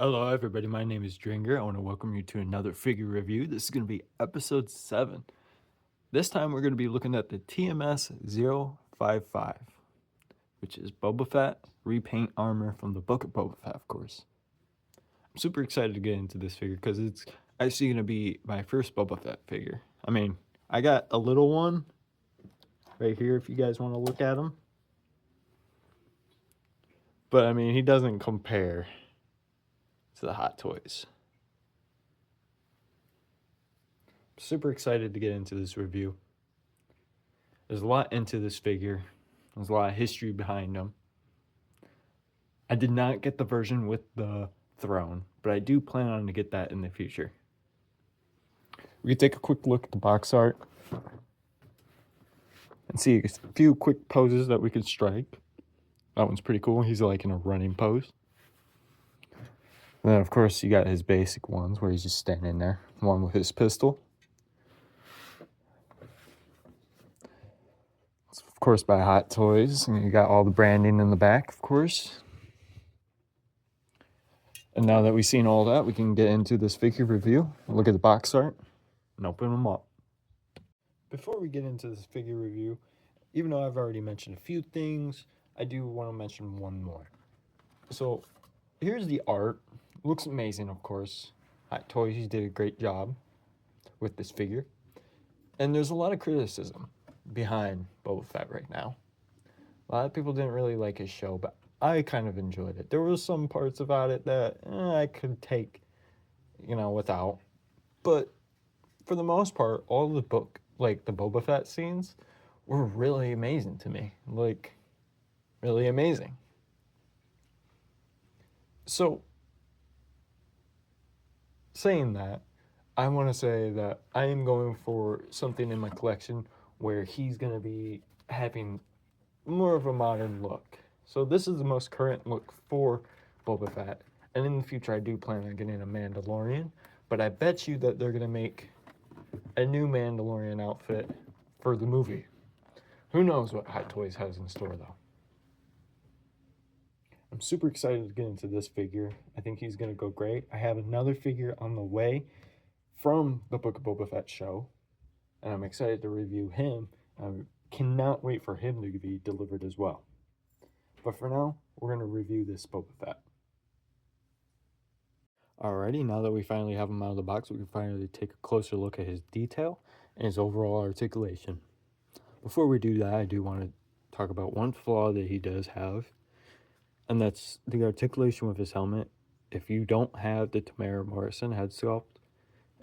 Hello, everybody. My name is Dringer. I want to welcome you to another figure review. This is going to be episode 7. This time, we're going to be looking at the TMS 055, which is Boba Fett repaint armor from the Book of Boba Fett, of course. I'm super excited to get into this figure because it's actually going to be my first Boba Fett figure. I mean, I got a little one right here if you guys want to look at him. But, I mean, he doesn't compare to the Hot Toys. Super excited to get into this review. There's a lot into this figure. There's a lot of history behind him. I did not get the version with the throne, but I do plan on to get that in the future. We can take a quick look at the box art and see a few quick poses that we could strike. That one's pretty cool. He's like in a running pose. And then, of course, you got his basic ones where he's just standing there. One with his pistol. It's, of course, by Hot Toys. And you got all the branding in the back, of course. And now that we've seen all that, we can get into this figure review. Look at the box art and open them up. Before we get into this figure review, even though I've already mentioned a few things, I do want to mention one more. So here's the art. Looks amazing, of course. Hot Toys did a great job with this figure. And there's a lot of criticism behind Boba Fett right now. A lot of people didn't really like his show, but I kind of enjoyed it. There were some parts about it that I could take, without. But for the most part, all of the book, like the Boba Fett scenes, were really amazing to me. Like, really amazing. So, saying that, I want to say that I am going for something in my collection where he's going to be having more of a modern look. So this is the most current look for Boba Fett. And in the future, I do plan on getting a Mandalorian. But I bet you that they're going to make a new Mandalorian outfit for the movie. Who knows what Hot Toys has in store, though. I'm super excited to get into this figure. I think he's going to go great. I have another figure on the way from the Book of Boba Fett show. And I'm excited to review him. I cannot wait for him to be delivered as well. But for now, we're going to review this Boba Fett. Alrighty, now that we finally have him out of the box, we can finally take a closer look at his detail and his overall articulation. Before we do that, I do want to talk about one flaw that he does have, and that's the articulation with his helmet. If you don't have the Tamara Morrison head sculpt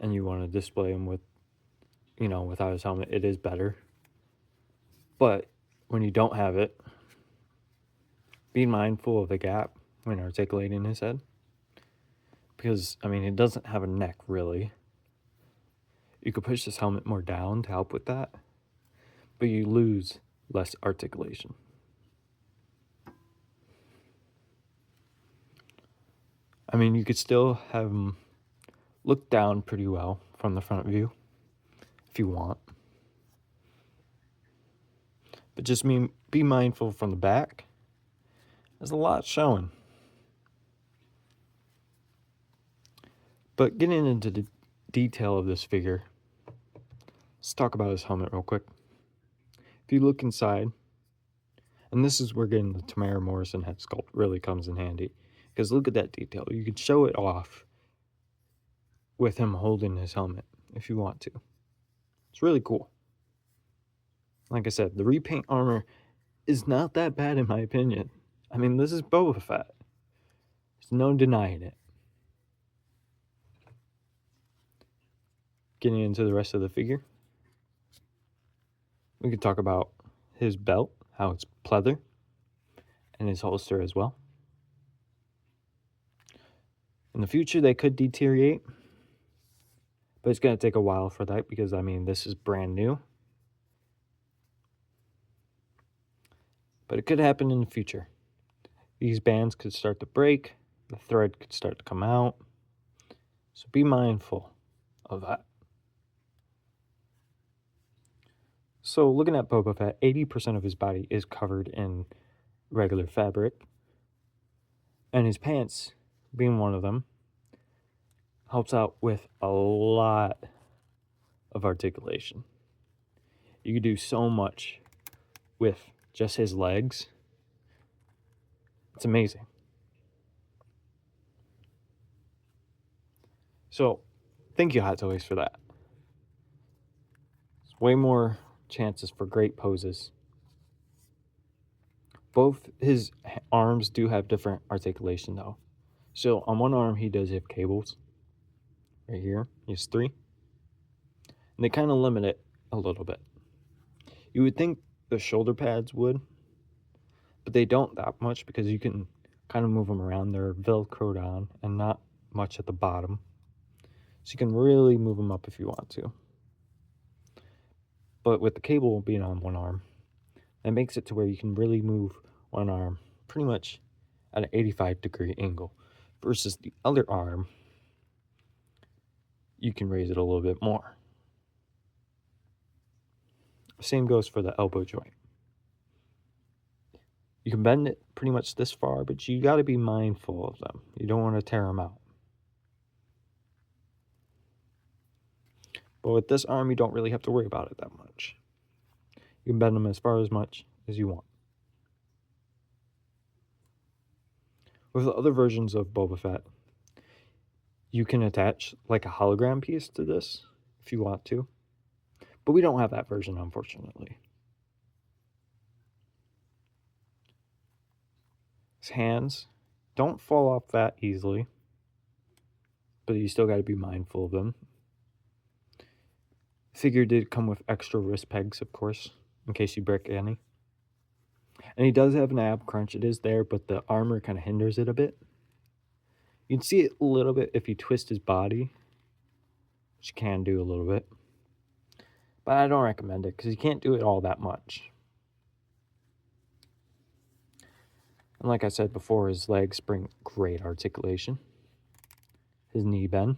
and you want to display him with, without his helmet, it is better. But when you don't have it, be mindful of the gap when articulating his head. Because, it doesn't have a neck, really. You could push this helmet more down to help with that, but you lose less articulation. You could still have him look down pretty well from the front view, if you want. But just be mindful from the back. There's a lot showing. But getting into the detail of this figure, let's talk about his helmet real quick. If you look inside, and this is where getting the Tamara Morrison head sculpt really comes in handy, because look at that detail. You can show it off with him holding his helmet if you want to. It's really cool. Like I said, the repaint armor is not that bad in my opinion. This is Boba Fett. There's no denying it. Getting into the rest of the figure, we could talk about his belt, how it's pleather, and his holster as well. In the future, they could deteriorate, but it's going to take a while for that because, this is brand new. But it could happen in the future. These bands could start to break, the thread could start to come out, so be mindful of that. So looking at Boba Fett, 80% of his body is covered in regular fabric, and his pants being one of them, helps out with a lot of articulation. You can do so much with just his legs. It's amazing. So, thank you, Hot Toys, for that. It's way more chances for great poses. Both his arms do have different articulation, though. So, on one arm, he does have cables. Right here, he has 3. And they kind of limit it a little bit. You would think the shoulder pads would, but they don't that much because you can kind of move them around. They're velcroed on and not much at the bottom. So you can really move them up if you want to. But with the cable being on one arm, that makes it to where you can really move one arm pretty much at an 85-degree angle. Versus the other arm, you can raise it a little bit more. Same goes for the elbow joint. You can bend it pretty much this far, but you got to be mindful of them. You don't want to tear them out. But with this arm, you don't really have to worry about it that much. You can bend them as far as much as you want. With the other versions of Boba Fett, you can attach like a hologram piece to this if you want to. But we don't have that version, unfortunately. His hands don't fall off that easily, but you still got to be mindful of them. Figure did come with extra wrist pegs, of course, in case you break any. And he does have an ab crunch. It is there, but the armor kind of hinders it a bit. You can see it a little bit if you twist his body, which you can do a little bit. But I don't recommend it because you can't do it all that much. And like I said before, his legs bring great articulation. His knee bend.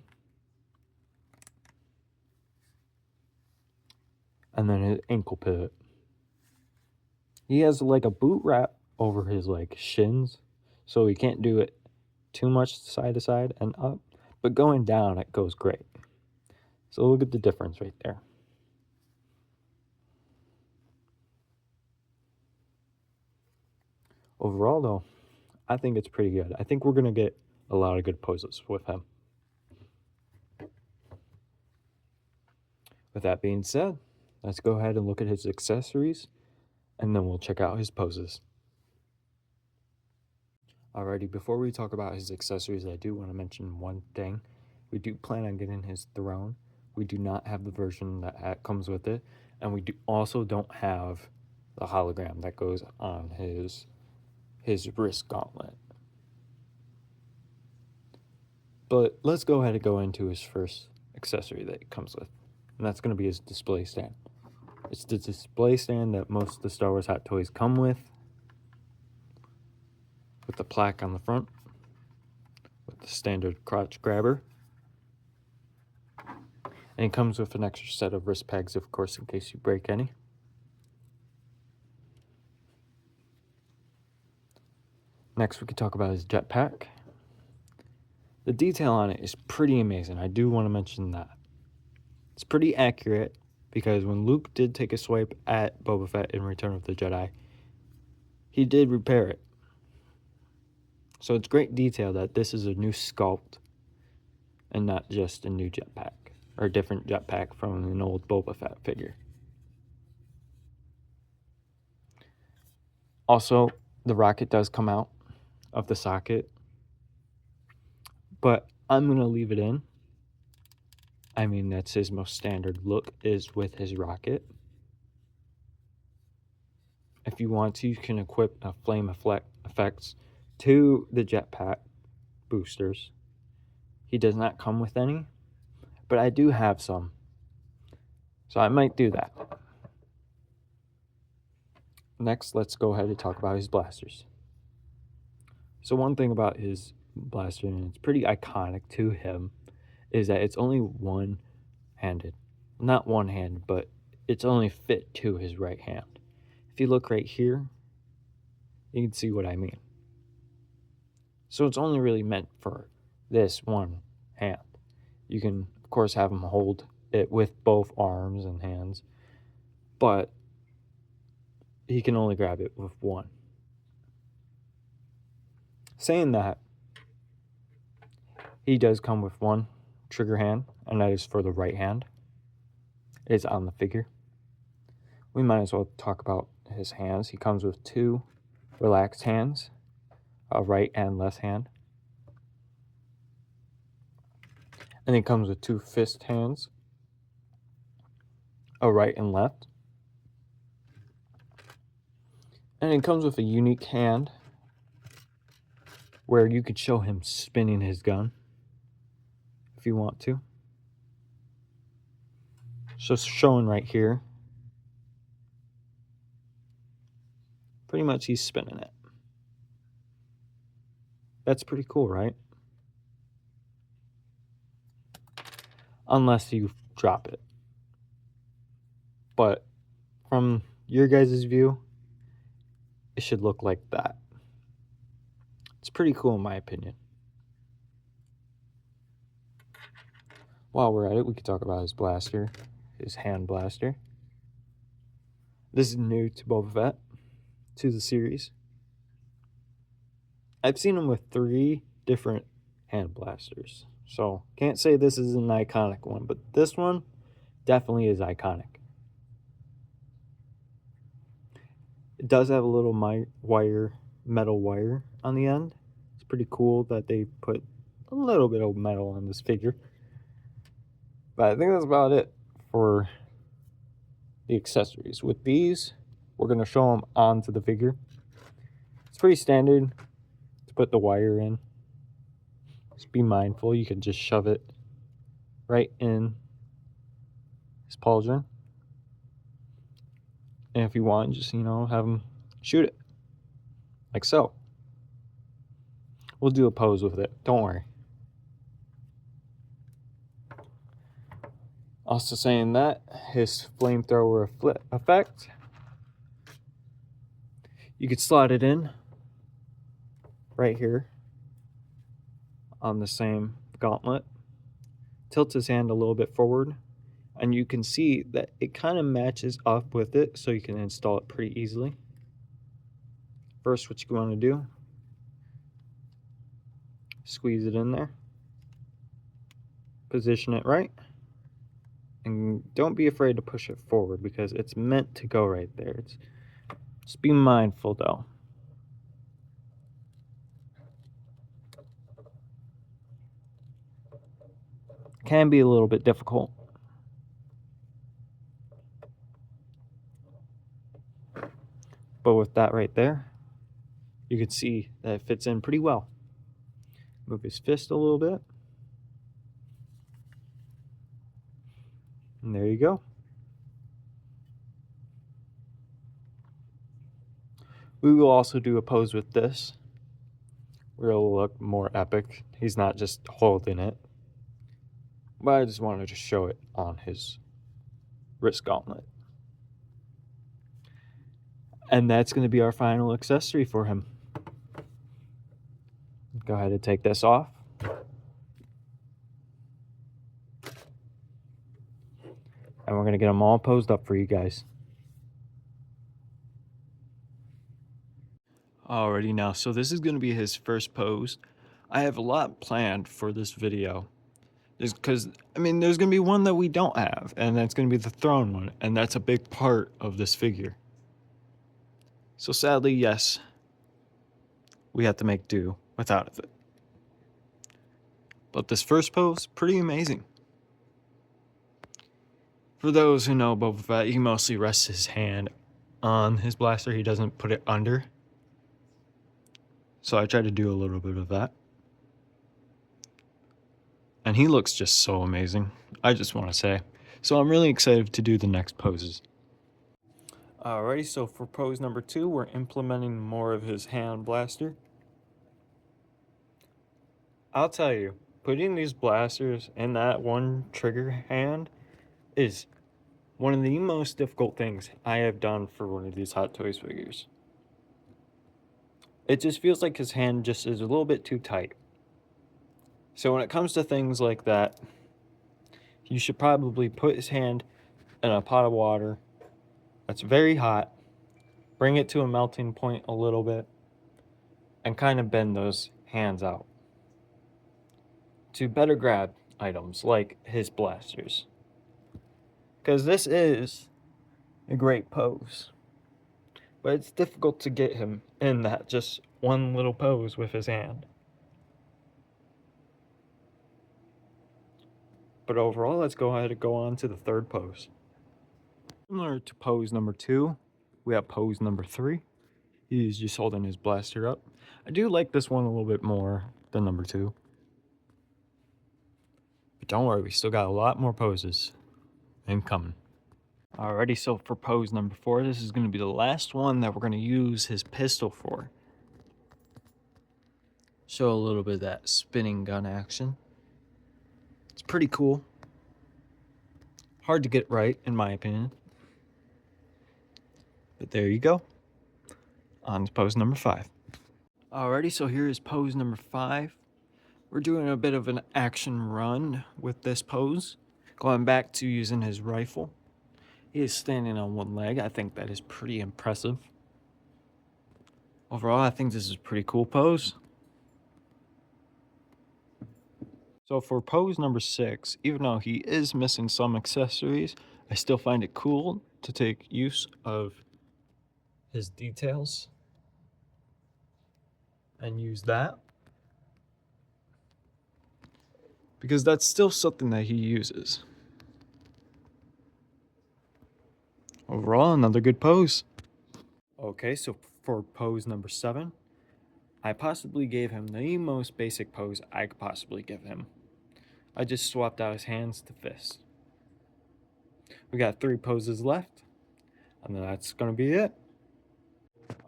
And then his ankle pivot. He has like a boot wrap over his like shins, so he can't do it too much side to side and up, but going down it goes great. So look at the difference right there. Overall though, I think it's pretty good. I think we're going to get a lot of good poses with him. With that being said, let's go ahead and look at his accessories, and then we'll check out his poses. Alrighty, before we talk about his accessories, I do want to mention one thing. We do plan on getting his throne. We do not have the version that comes with it, and we also don't have the hologram that goes on his wrist gauntlet. But let's go ahead and go into his first accessory that it comes with, and that's going to be his display stand. It's the display stand that most of the Star Wars Hot Toys come with the plaque on the front, with the standard crotch grabber. And it comes with an extra set of wrist pegs, of course, in case you break any. Next, we could talk about his jetpack. The detail on it is pretty amazing. I do want to mention that. It's pretty accurate because when Luke did take a swipe at Boba Fett in Return of the Jedi, he did repair it. So it's great detail that this is a new sculpt and not just a new jetpack or a different jetpack from an old Boba Fett figure. Also, the rocket does come out of the socket, but I'm going to leave it in. I mean, that's his most standard look, is with his rocket. If you want to, you can equip a flame effects to the jetpack boosters. He does not come with any, but I do have some, so I might do that. Next, let's go ahead and talk about his blasters. So one thing about his blaster, and it's pretty iconic to him, is that it's only one-handed. Not one-handed, but it's only fit to his right hand. If you look right here, you can see what I mean. So it's only really meant for this one hand. You can, of course, have him hold it with both arms and hands, but he can only grab it with one. Saying that, he does come with one trigger hand, and that is for the right hand. It is on the figure. We might as well talk about his hands. He comes with two relaxed hands, a right and left hand. And he comes with two fist hands, a right and left. And it comes with a unique hand where you could show him spinning his gun if you want to. So showing right here. Pretty much he's spinning it. That's pretty cool, right? Unless you drop it. But from your guys' view, it should look like that. It's pretty cool in my opinion. While we're at it, we could talk about his blaster, his hand blaster. This is new to Boba Fett, to the series. I've seen him with 3 different hand blasters, so can't say this is an iconic one, but this one definitely is iconic. It does have a little metal wire on the end. It's pretty cool that they put a little bit of metal on this figure. But I think that's about it for the accessories. With these, we're going to show them onto the figure. It's pretty standard to put the wire in. Just be mindful, you can just shove it right in his pauldron. And if you want, just, have him shoot it. Like so. We'll do a pose with it, don't worry. Also saying that, his flamethrower effect, you could slot it in right here on the same gauntlet. Tilt his hand a little bit forward, and you can see that it kind of matches up with it, so you can install it pretty easily. First, what you want to do, squeeze it in there, position it right, and don't be afraid to push it forward because it's meant to go right there. Just be mindful though. Can be a little bit difficult. But with that right there, you can see that it fits in pretty well. Move his fist a little bit. And there you go. We will also do a pose with this, where it'll look more epic. He's not just holding it. But I just wanted to show it on his wrist gauntlet. And that's going to be our final accessory for him. Go ahead and take this off. And we're going to get them all posed up for you guys. Alrighty now, so this is going to be his first pose. I have a lot planned for this video. Just because, there's going to be one that we don't have, and that's going to be the throne one, and that's a big part of this figure. So sadly, yes, we have to make do without it. But this first pose, pretty amazing. For those who know Boba Fett, he mostly rests his hand on his blaster. He doesn't put it under. So I tried to do a little bit of that. And he looks just so amazing, I just want to say. So I'm really excited to do the next poses. Alrighty, so for pose number 2, we're implementing more of his hand blaster. I'll tell you, putting these blasters in that one trigger hand is one of the most difficult things I have done for one of these Hot Toys figures. It just feels like his hand just is a little bit too tight. So when it comes to things like that, you should probably put his hand in a pot of water that's very hot, bring it to a melting point a little bit, and kind of bend those hands out to better grab items like his blasters. Because this is a great pose, but it's difficult to get him in that just one little pose with his hand. But overall, let's go ahead and go on to the third pose. Similar to pose number 2, we have pose number 3. He's just holding his blaster up. I do like this one a little bit more than number 2. But don't worry, we still got a lot more poses incoming. Alrighty, so for pose number 4, this is going to be the last one that we're going to use his pistol for. Show a little bit of that spinning gun action. It's pretty cool. Hard to get right, in my opinion. But there you go. On to pose number 5. Alrighty, so here is pose number 5. We're doing a bit of an action run with this pose. Going back to using his rifle. He is standing on one leg. I think that is pretty impressive. Overall, I think this is a pretty cool pose. So for pose number 6, even though he is missing some accessories, I still find it cool to take use of his details and use that, because that's still something that he uses. Overall, another good pose. Okay, so for pose number 7, I possibly gave him the most basic pose I could possibly give him. I just swapped out his hands to fists. We got 3 poses left, and that's going to be it.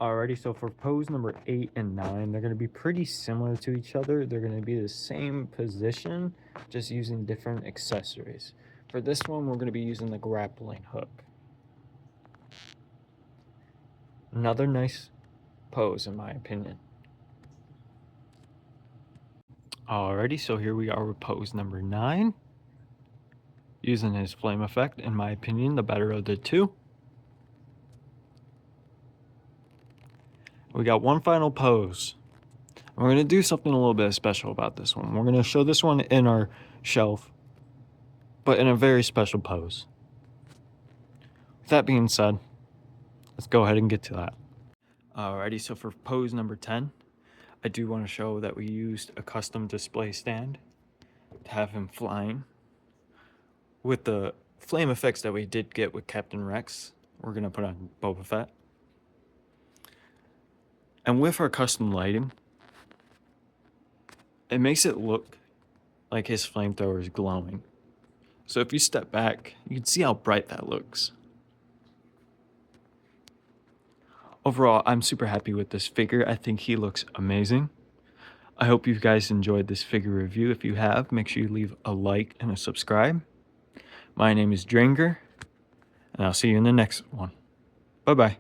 Alrighty, so for pose number 8 and 9, they're going to be pretty similar to each other. They're going to be the same position, just using different accessories. For this one, we're going to be using the grappling hook. Another nice pose, in my opinion. Alrighty, so here we are with pose number 9. Using his flame effect, in my opinion, the better of the two. We got one final pose. We're going to do something a little bit special about this one. We're going to show this one in our shelf, but in a very special pose. With that being said, let's go ahead and get to that. Alrighty, so for pose number 10, I do want to show that we used a custom display stand to have him flying. With the flame effects that we did get with Captain Rex, we're going to put on Boba Fett. And with our custom lighting, it makes it look like his flamethrower is glowing. So if you step back, you can see how bright that looks. Overall, I'm super happy with this figure. I think he looks amazing. I hope you guys enjoyed this figure review. If you have, make sure you leave a like and a subscribe. My name is Dranger, and I'll see you in the next one. Bye-bye.